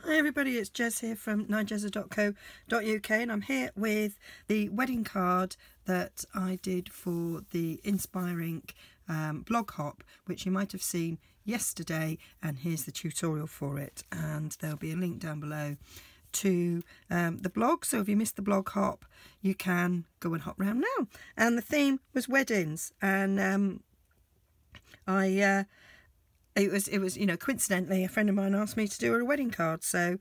Hi everybody, it's Jez here from Nigezza.co.uk and I'm here with the wedding card that I did for the InspireINK blog hop, which you might have seen yesterday, and here's the tutorial for it, and there'll be a link down below to the blog, so if you missed the blog hop you can go and hop round now. And the theme was weddings, and it was you know, coincidentally a friend of mine asked me to do a wedding card, so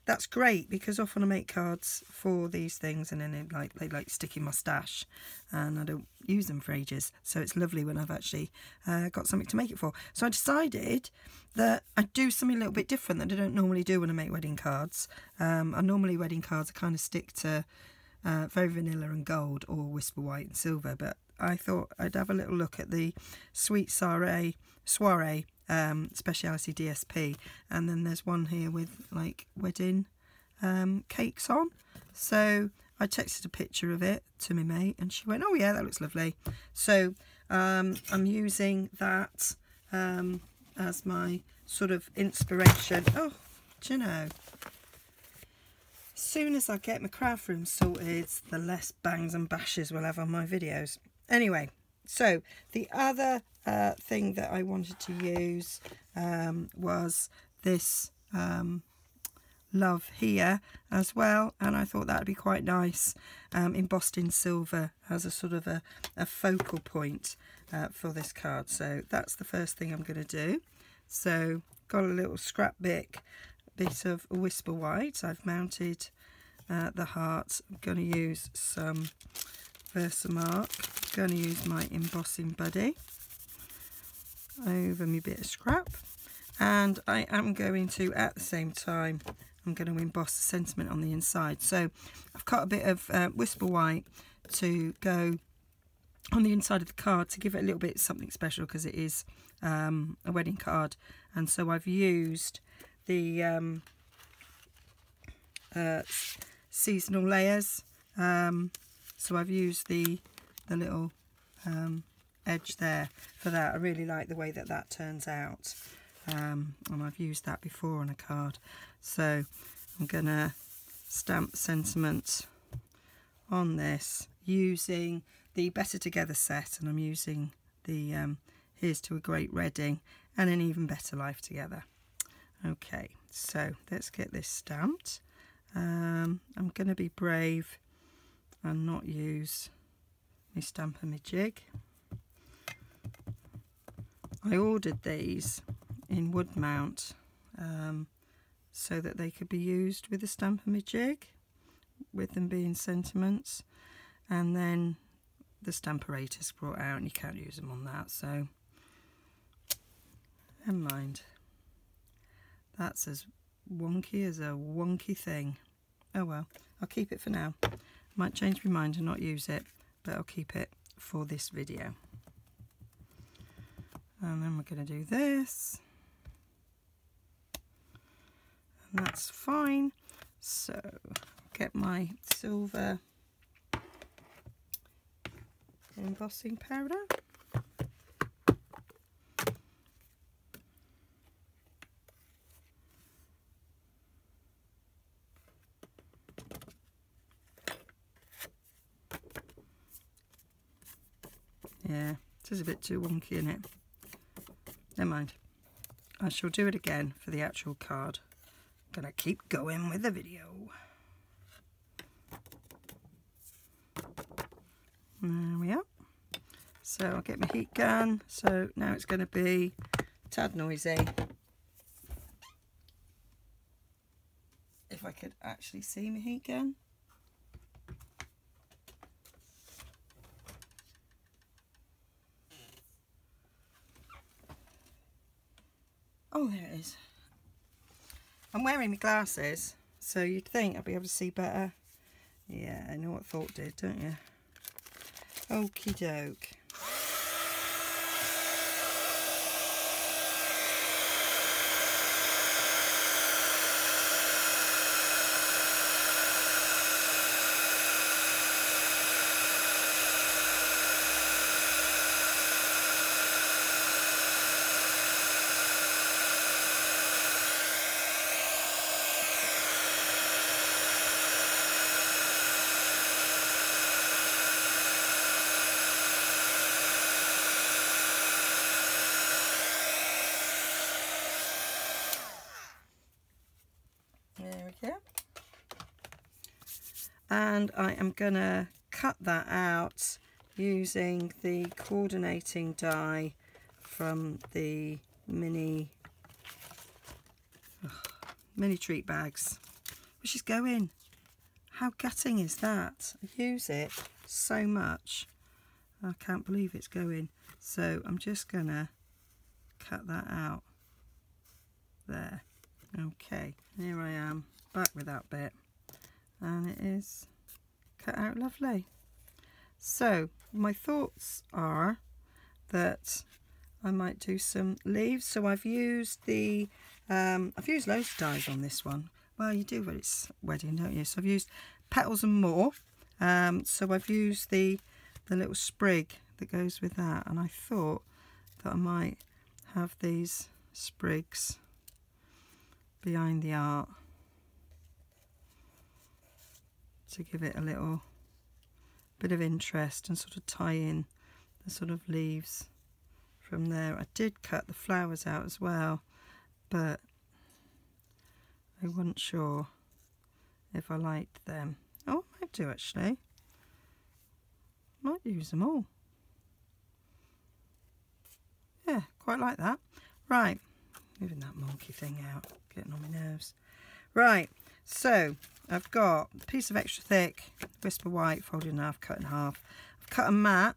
that's great, because often I make cards for these things and then they stick in my stash and I don't use them for ages, so it's lovely when I've actually got something to make it for. So I decided that I'd do something a little bit different that I don't normally do when I make wedding cards. Normally wedding cards I kind of stick to very vanilla and gold, or whisper white and silver, but I thought I'd have a little look at the Sweet Soiree Speciality DSP, and then there's one here with like wedding cakes on. So I texted a picture of it to my mate and she went, oh yeah, that looks lovely. So I'm using that as my sort of inspiration. Oh, do you know, as soon as I get my craft room sorted, the less bangs and bashes we'll have on my videos. Anyway, so the other thing that I wanted to use was this love here as well, and I thought that would be quite nice, embossed in silver as a sort of a focal point for this card. So that's the first thing I'm going to do. So got a little scrap bit of whisper white. I've mounted the heart. I'm going to use some Versamark. I'm going to use my embossing buddy over my bit of scrap, and I am going to, at the same time, I'm going to emboss the sentiment on the inside. So I've cut a bit of whisper white to go on the inside of the card to give it a little bit something special, because it is a wedding card. And so I've used the seasonal layers. So I've used the little edge there for that. I really like the way that that turns out, and I've used that before on a card. So I'm gonna stamp sentiment on this using the Better Together set, and I'm using the Here's to a Great Wedding and an Even Better Life Together. Okay, so let's get this stamped. I'm gonna be brave and not use my Stampin' my jig. I ordered these in wood mount so that they could be used with the Stampin' my jig, with them being sentiments, and then the Stamparator's brought out and you can't use them on that, so never mind. That's as wonky as a wonky thing. Oh well, I'll keep it for now. Might change my mind and not use it, but I'll keep it for this video. And then we're going to do this, and that's fine. So get my silver embossing powder. Yeah, it is a bit too wonky, isn't it? Never mind. I shall do it again for the actual card. I'm gonna keep going with the video. There we are. So I'll get my heat gun. So now it's going to be a tad noisy. If I could actually see my heat gun. Oh, there it is. I'm wearing my glasses, so you'd think I'd be able to see better. Yeah, I know what thought did, don't you? Okie doke. and I am gonna cut that out using the coordinating die from the mini treat bags, which is going. How gutting is that? I use it so much. I can't believe it's going. So I'm just gonna cut that out there. Okay, here I am back with that bit, and it is cut out lovely. So my thoughts are that I might do some leaves. So I've used the I've used loads of dies on this one. Well, you do when it's wedding, don't you? So I've used petals and more. So I've used the little sprig that goes with that, and I thought that I might have these sprigs behind the art to give it a little bit of interest and sort of tie in the sort of leaves from there. I did cut the flowers out as well, but I wasn't sure if I liked them. Oh, I might do actually. Might use them all. Yeah, quite like that. Right, moving that monkey thing out, getting on my nerves. Right, so I've got a piece of extra thick Whisper White, folded in half, cut in half. I've cut a mat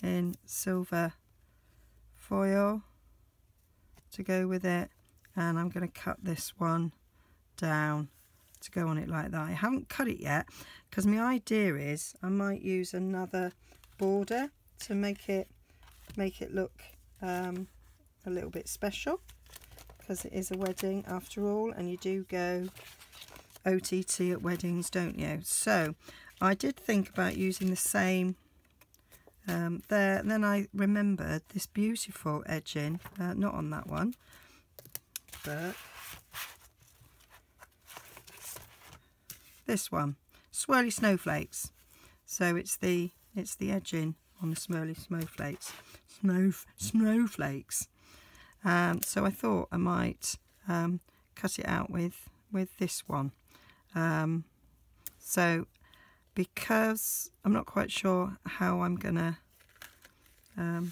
in silver foil to go with it, and I'm going to cut this one down to go on it like that. I haven't cut it yet because my idea is I might use another border to make it look a little bit special, because it is a wedding after all, and you do go OTT at weddings, don't you? So I did think about using the same there, and then I remembered this beautiful edging, not on that one, but this one, Swirly Snowflakes. So it's the edging on the Swirly Snowflakes. Snowflakes. So I thought I might cut it out with this one. So because I'm not quite sure how I'm gonna how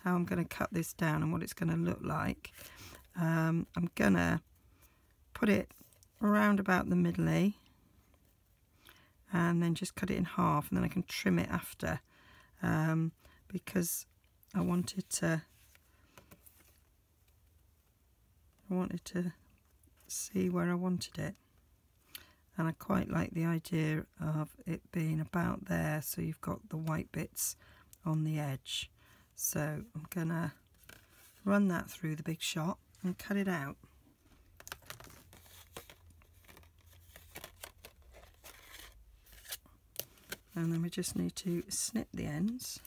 I'm gonna cut this down and what it's gonna look like, I'm gonna put it around about the middle and then just cut it in half, and then I can trim it after, because I wanted to see where I wanted it, and I quite like the idea of it being about there, so you've got the white bits on the edge. So I'm gonna run that through the big shot and cut it out. And then we just need to snip the ends,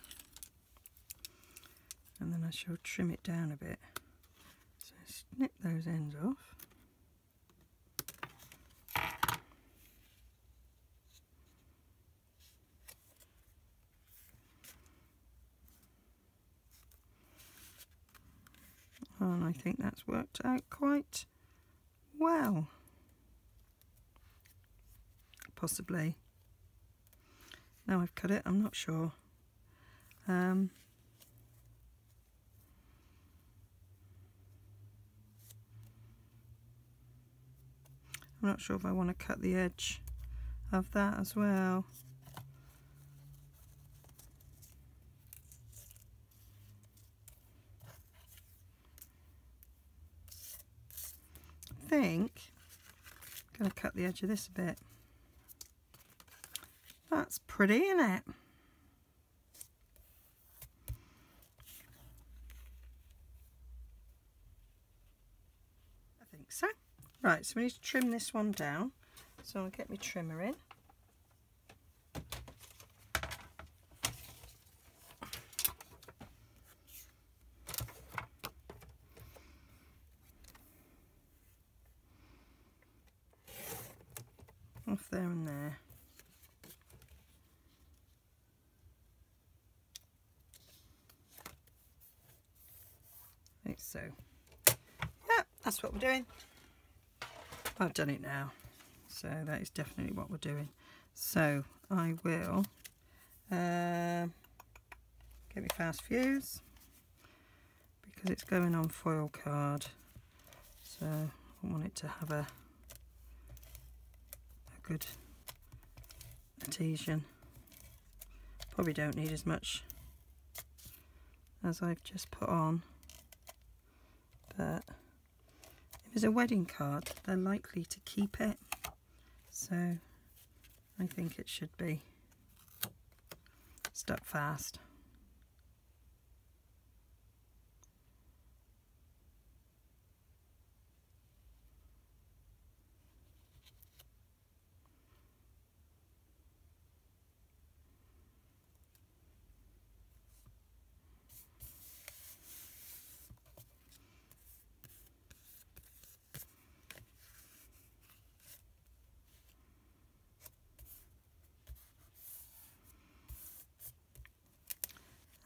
and then I shall trim it down a bit. So snip those ends off. And I think that's worked out quite well. Possibly. Now I've cut it, I'm not sure. I'm not sure if I want to cut the edge of that as well. I think I'm going to cut the edge of this a bit. That's pretty, isn't it? I think so. Right, so we need to trim this one down. So I'll get my trimmer in. Off there and there. Like so. Yeah, that's what we're doing. I've done it now, so that is definitely what we're doing. So I will get my fast fuse because it's going on foil card, so I want it to have a good adhesion. Probably don't need as much as I've just put on, but if it's a wedding card they're likely to keep it, so I think it should be stuck fast.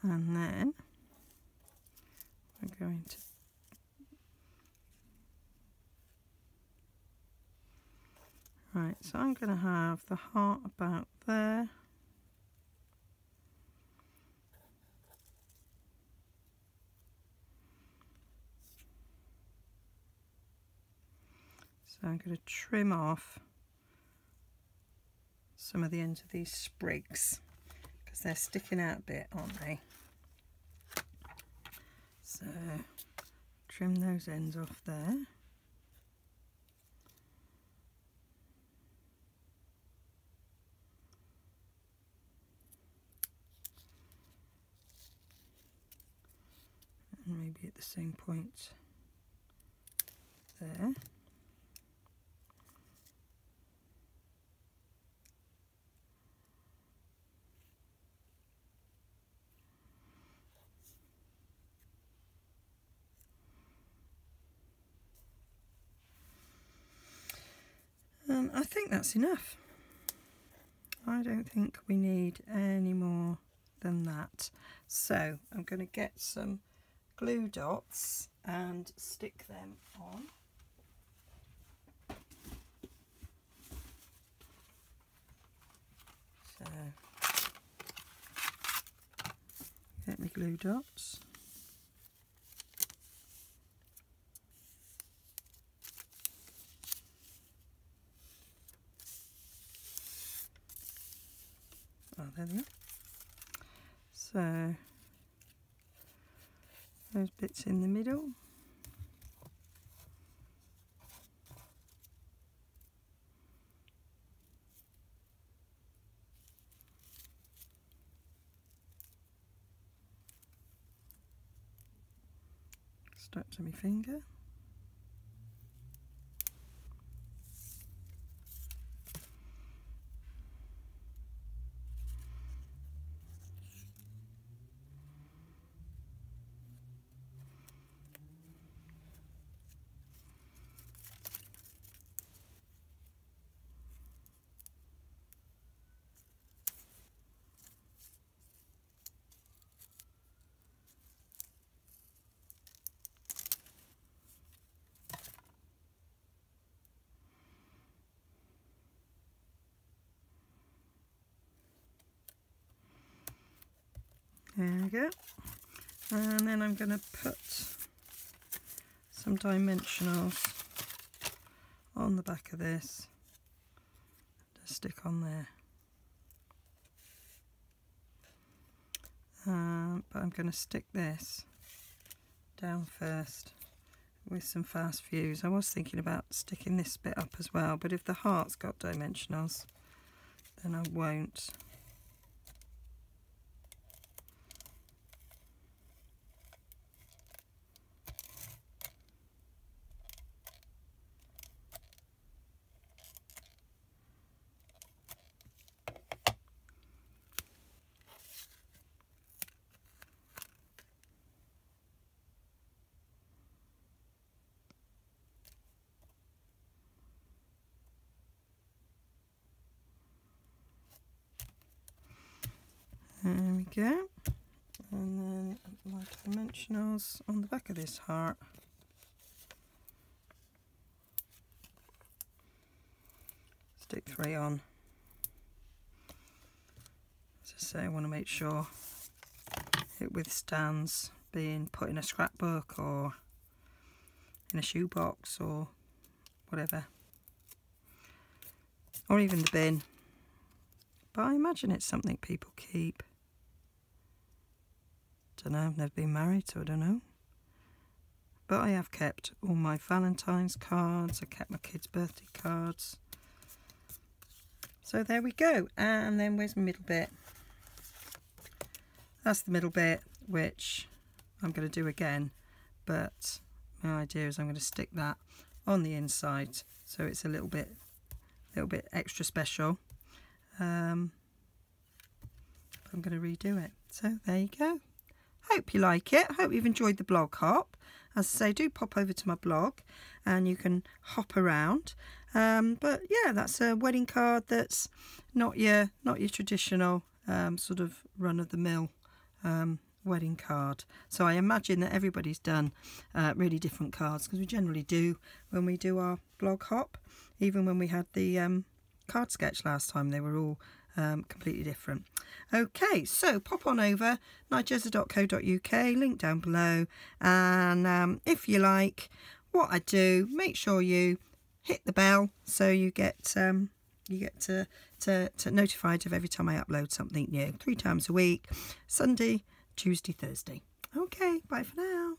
And then we're going to so I'm going to have the heart about there. So I'm going to trim off some of the ends of these sprigs because they're sticking out a bit, aren't they? So trim those ends off there. And maybe at the same point there. I think that's enough. I don't think we need any more than that. So I'm going to get some glue dots and stick them on. So get my glue dots. Oh, there they are. So those bits in the middle. Stuck to my finger. There we go. And then I'm going to put some dimensionals on the back of this to stick on there. But I'm going to stick this down first with some fast fuse. I was thinking about sticking this bit up as well, but if the heart's got dimensionals, then I won't. There we go. And then my dimensionals on the back of this heart. Stick 3 on. So I want to make sure it withstands being put in a scrapbook or in a shoebox or whatever, or even the bin. But I imagine it's something people keep. Don't know, I've never been married, so I don't know. But I have kept all my Valentine's cards, I kept my kids' birthday cards. So there we go. And then where's my middle bit? That's the middle bit, which I'm going to do again, but my idea is I'm going to stick that on the inside so it's a little bit extra special. I'm going to redo it. So there you go. Hope you like it. Hope you've enjoyed the blog hop. As I say, do pop over to my blog and you can hop around. But yeah, that's a wedding card that's not your traditional sort of run-of-the-mill wedding card. So I imagine that everybody's done really different cards, because we generally do when we do our blog hop. Even when we had the card sketch last time, they were all completely different. Okay, so pop on over nigezza.co.uk, link down below, and if you like what I do, make sure you hit the bell so you get to notified of every time I upload something new. 3 times a week: Sunday, Tuesday, Thursday. Okay, bye for now.